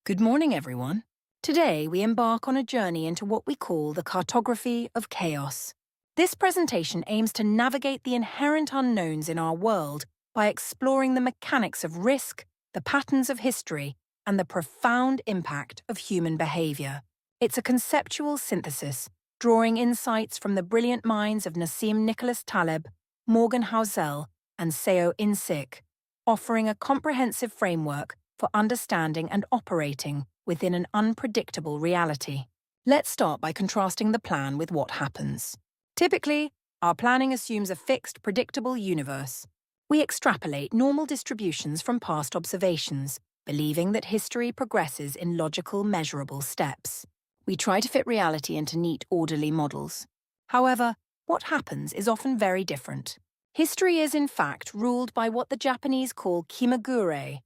Good morning, everyone. Today, we embark on a journey into what we call the cartography of chaos. This presentation aims to navigate the inherent unknowns in our world by exploring the mechanics of risk, the patterns of history, and the profound impact of human behavior. It's a conceptual synthesis, drawing insights from the brilliant minds of Nassim Nicholas Taleb, Morgan Housel, and Seo In-sik, offering a comprehensive framework for understanding and operating within an unpredictable reality. Let's start by contrasting the plan with what happens. Typically, our planning assumes a fixed, predictable universe. We extrapolate normal distributions from past observations, believing that history progresses in logical, measurable steps. We try to fit reality into neat, orderly models. However, what happens is often very different. History is, in fact, ruled by what the Japanese call kimagure,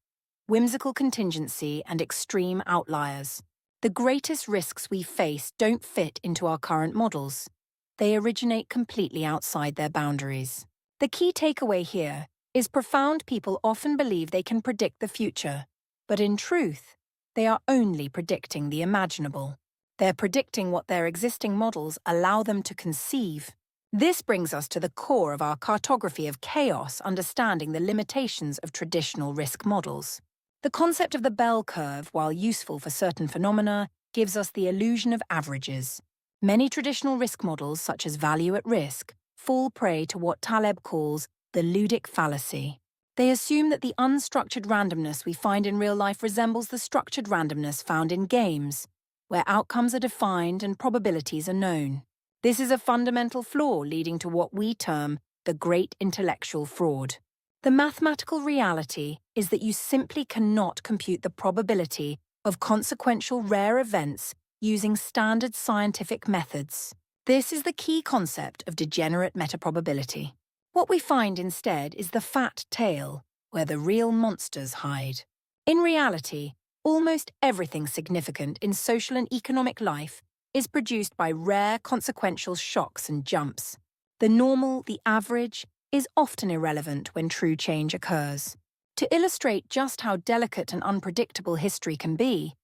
whimsical contingency and extreme outliers. The greatest risks we face don't fit into our current models. They originate completely outside their boundaries. The key takeaway here is profound people often believe they can predict the future, but in truth, they are only predicting the imaginable. They're predicting what their existing models allow them to conceive. This brings us to the core of our cartography of chaos, understanding the limitations of traditional risk models. The concept of the bell curve, while useful for certain phenomena, gives us the illusion of averages. Many traditional risk models, such as value at risk, fall prey to what Taleb calls the ludic fallacy. They assume that the unstructured randomness we find in real life resembles the structured randomness found in games, where outcomes are defined and probabilities are known. This is a fundamental flaw leading to what we term the great intellectual fraud. The mathematical reality is that you simply cannot compute the probability of consequential rare events using standard scientific methods. This is the key concept of degenerate metaprobability. What we find instead is the fat tail, where the real monsters hide. In reality, almost everything significant in social and economic life is produced by rare consequential shocks and jumps. The normal, the average, is often irrelevant when true change occurs. To illustrate just how delicate and unpredictable history can be,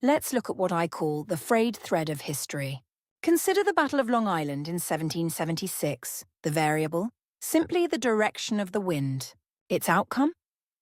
let's look at what I call the frayed thread of history. Consider the Battle of Long Island in 1776. The variable, simply the direction of the wind. Its outcome?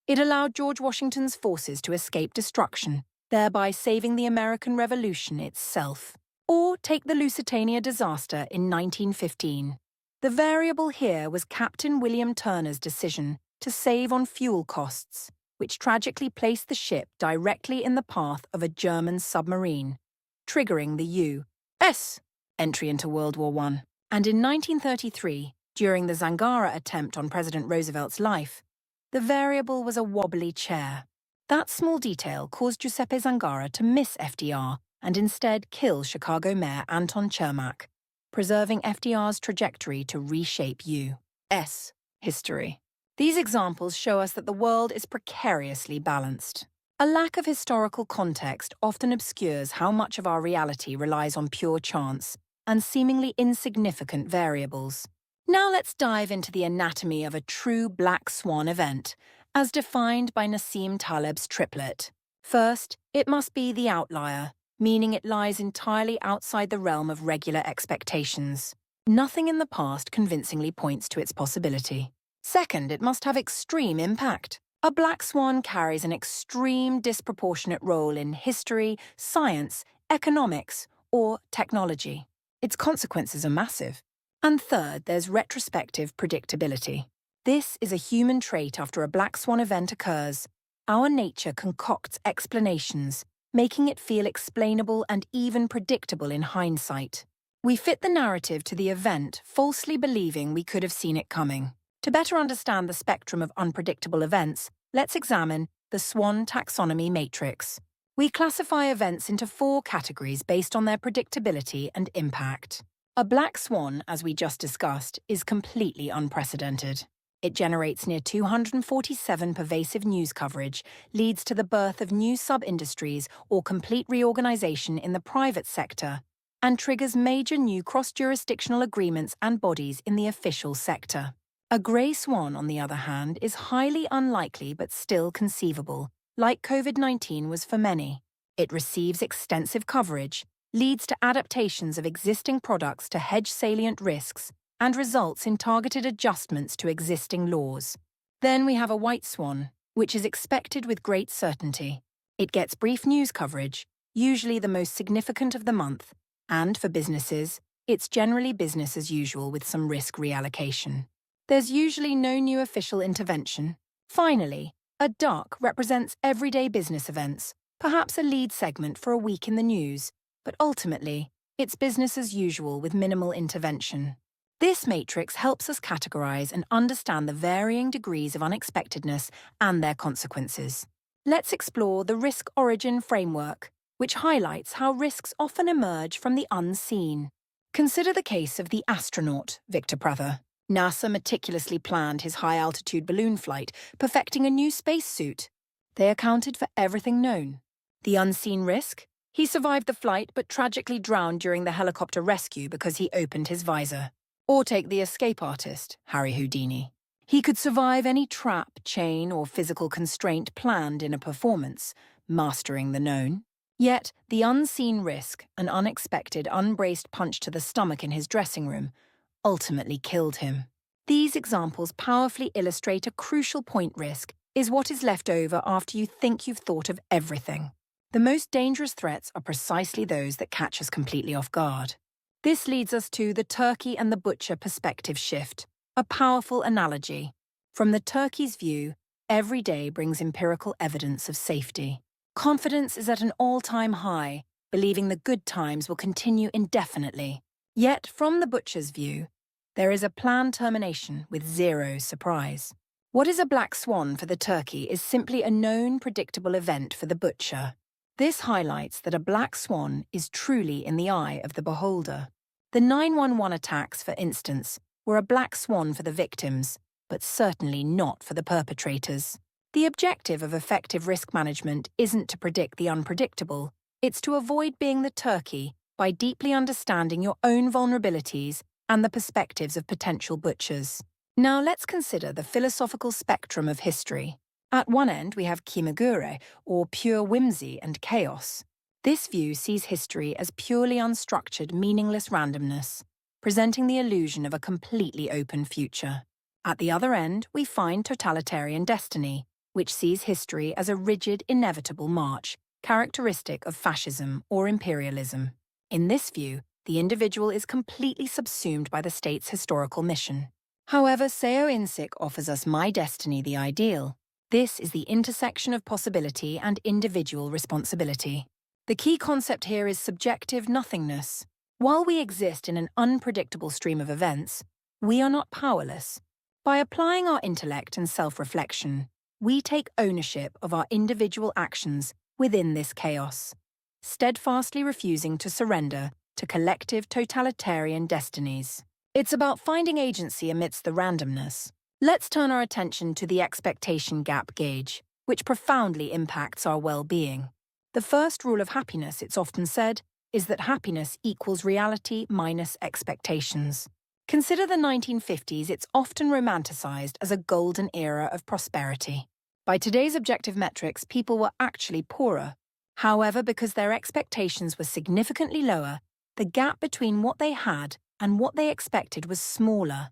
It allowed George Washington's forces to escape destruction, thereby saving the American Revolution itself. Or take the Lusitania disaster in 1915. The variable here was Captain William Turner's decision to save on fuel costs, which tragically placed the ship directly in the path of a German submarine, triggering the U.S. entry into World War I. And in 1933, during the Zangara attempt on President Roosevelt's life, the variable was a wobbly chair. That small detail caused Giuseppe Zangara to miss FDR and instead kill Chicago Mayor Anton Chermak, preserving FDR's trajectory to reshape U.S. history. These examples show us that the world is precariously balanced. A lack of historical context often obscures how much of our reality relies on pure chance and seemingly insignificant variables. Now let's dive into the anatomy of a true black swan event, as defined by Nassim Taleb's triplet. First, it must be the outlier, meaning it lies entirely outside the realm of regular expectations. Nothing in the past convincingly points to its possibility. Second, it must have extreme impact. A black swan carries an extreme disproportionate role in history, science, economics, or technology. Its consequences are massive. And third, there's retrospective predictability. This is a human trait after a black swan event occurs. Our nature concocts explanations, making it feel explainable and even predictable in hindsight. We fit the narrative to the event, falsely believing we could have seen it coming. To better understand the spectrum of unpredictable events, let's examine the Swan taxonomy matrix. We classify events into 4 categories based on their predictability and impact. A black swan, as we just discussed, is completely unprecedented. It generates near 247 pervasive news coverage, leads to the birth of new sub-industries or complete reorganization in the private sector, and triggers major new cross-jurisdictional agreements and bodies in the official sector. A grey swan, on the other hand, is highly unlikely but still conceivable, like COVID-19 was for many. It receives extensive coverage, leads to adaptations of existing products to hedge salient risks, and results in targeted adjustments to existing laws. Then we have a white swan, which is expected with great certainty. It gets brief news coverage, usually the most significant of the month, and for businesses, it's generally business as usual with some risk reallocation. There's usually no new official intervention. Finally, a duck represents everyday business events, perhaps a lead segment for a week in the news, but ultimately, it's business as usual with minimal intervention. This matrix helps us categorize and understand the varying degrees of unexpectedness and their consequences. Let's explore the risk origin framework, which highlights how risks often emerge from the unseen. Consider the case of the astronaut, Victor Prather. NASA meticulously planned his high-altitude balloon flight, perfecting a new spacesuit. They accounted for everything known. The unseen risk? He survived the flight but tragically drowned during the helicopter rescue because he opened his visor. Or take the escape artist, Harry Houdini. He could survive any trap, chain, or physical constraint planned in a performance, mastering the known. Yet, the unseen risk, an unexpected, unbraced punch to the stomach in his dressing room, ultimately killed him. These examples powerfully illustrate a crucial point. Risk is what is left over after you think you've thought of everything. The most dangerous threats are precisely those that catch us completely off guard. This leads us to the turkey and the butcher perspective shift, a powerful analogy. From the turkey's view, every day brings empirical evidence of safety. Confidence is at an all-time high, believing the good times will continue indefinitely. Yet, from the butcher's view, there is a planned termination with zero surprise. What is a black swan for the turkey is simply a known, predictable event for the butcher. This highlights that a black swan is truly in the eye of the beholder. The 911 attacks, for instance, were a black swan for the victims, but certainly not for the perpetrators. The objective of effective risk management isn't to predict the unpredictable, it's to avoid being the turkey by deeply understanding your own vulnerabilities and the perspectives of potential butchers. Now let's consider the philosophical spectrum of history. At one end we have kimagure, or pure whimsy and chaos. This view sees history as purely unstructured, meaningless randomness, presenting the illusion of a completely open future. At the other end we find totalitarian destiny, which sees history as a rigid, inevitable march, characteristic of fascism or imperialism. In this view, the individual is completely subsumed by the state's historical mission. However, Seo Insik offers us My Destiny, the Ideal. This is the intersection of possibility and individual responsibility. The key concept here is subjective nothingness. While we exist in an unpredictable stream of events, we are not powerless. By applying our intellect and self-reflection, we take ownership of our individual actions within this chaos, steadfastly refusing to surrender to collective totalitarian destinies. It's about finding agency amidst the randomness. Let's turn our attention to the expectation gap gauge, which profoundly impacts our well-being. The first rule of happiness, it's often said, is that happiness equals reality minus expectations. Consider the 1950s. It's often romanticized as a golden era of prosperity. By today's objective metrics, people were actually poorer. However, because their expectations were significantly lower, the gap between what they had and what they expected was smaller,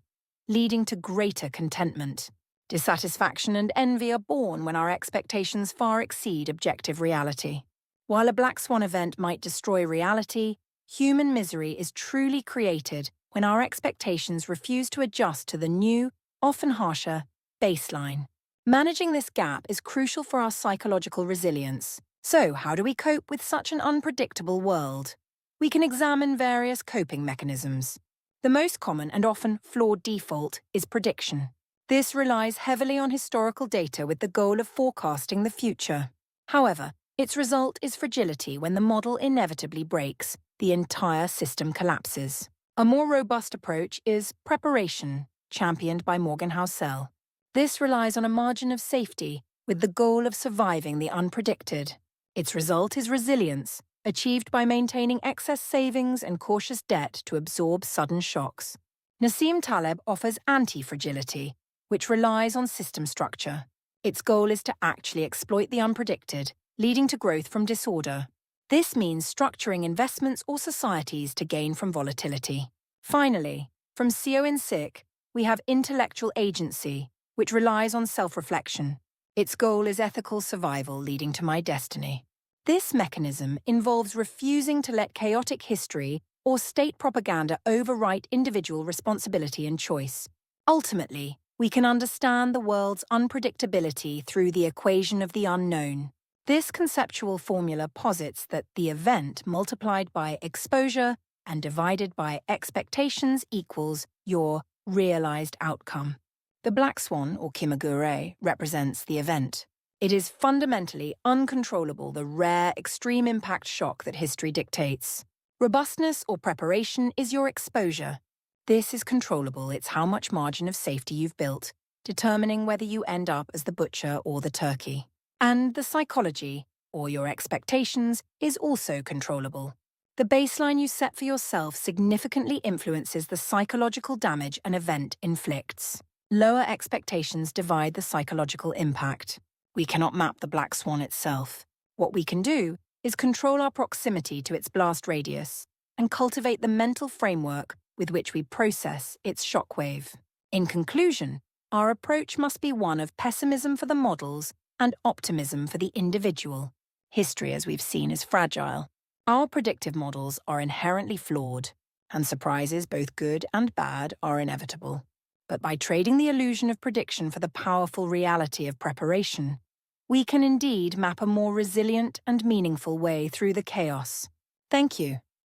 leading to greater contentment. Dissatisfaction and envy are born when our expectations far exceed objective reality. While a black swan event might destroy reality, human misery is truly created when our expectations refuse to adjust to the new, often harsher, baseline. Managing this gap is crucial for our psychological resilience. So, how do we cope with such an unpredictable world? We can examine various coping mechanisms. The most common and often flawed default is prediction. This relies heavily on historical data with the goal of forecasting the future. However, its result is fragility. When the model inevitably breaks, the entire system collapses. A more robust approach is preparation, championed by Morgan Housel. This relies on a margin of safety with the goal of surviving the unpredicted. Its result is resilience, achieved by maintaining excess savings and cautious debt to absorb sudden shocks. Nassim Taleb offers anti-fragility, which relies on system structure. Its goal is to actually exploit the unpredicted, leading to growth from disorder. This means structuring investments or societies to gain from volatility. Finally, from CO in sick, we have intellectual agency, which relies on self-reflection. Its goal is ethical survival leading to my destiny. This mechanism involves refusing to let chaotic history or state propaganda overwrite individual responsibility and choice. Ultimately, we can understand the world's unpredictability through the equation of the unknown. This conceptual formula posits that the event multiplied by exposure and divided by expectations equals your realized outcome. The black swan, or kimagure, represents the event. It is fundamentally uncontrollable, the rare, extreme impact shock that history dictates. Robustness or preparation is your exposure. This is controllable, it's how much margin of safety you've built, determining whether you end up as the butcher or the turkey. And the psychology, or your expectations, is also controllable. The baseline you set for yourself significantly influences the psychological damage an event inflicts. Lower expectations divide the psychological impact. We cannot map the black swan itself. What we can do is control our proximity to its blast radius and cultivate the mental framework with which we process its shockwave. In conclusion, our approach must be one of pessimism for the models and optimism for the individual. History, as we've seen, is fragile. Our predictive models are inherently flawed, and surprises, both good and bad, are inevitable. But by trading the illusion of prediction for the powerful reality of preparation, we can indeed map a more resilient and meaningful way through the chaos. Thank you.